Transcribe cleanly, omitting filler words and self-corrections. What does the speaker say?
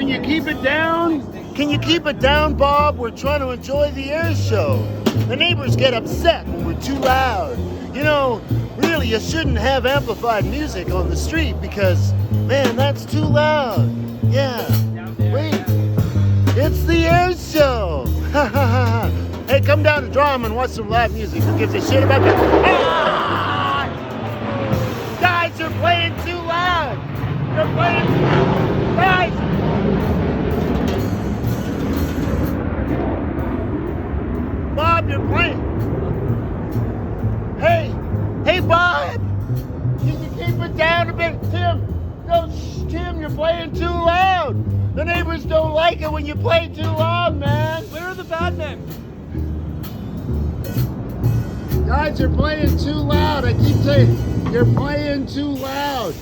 you keep it down? Can you keep it down, Bob? We're trying to enjoy the air show. The neighbors get upset when we're too loud. You know, really, you shouldn't have amplified music on the street because, man, that's too loud. Yeah. Wait. It's the air show. Hey, come down to Drom and watch some live music. Who gives a shit about that? Ah! Guys, you're playing too loud. You're playing. Guys. Bob, you're playing. Hey, Bob. Can you keep it down a bit, Tim? No, Tim, you're playing too loud. The neighbors don't like it when you play too loud, man. Where are the bad men? Guys, you're playing too loud. I keep saying, you're playing too loud.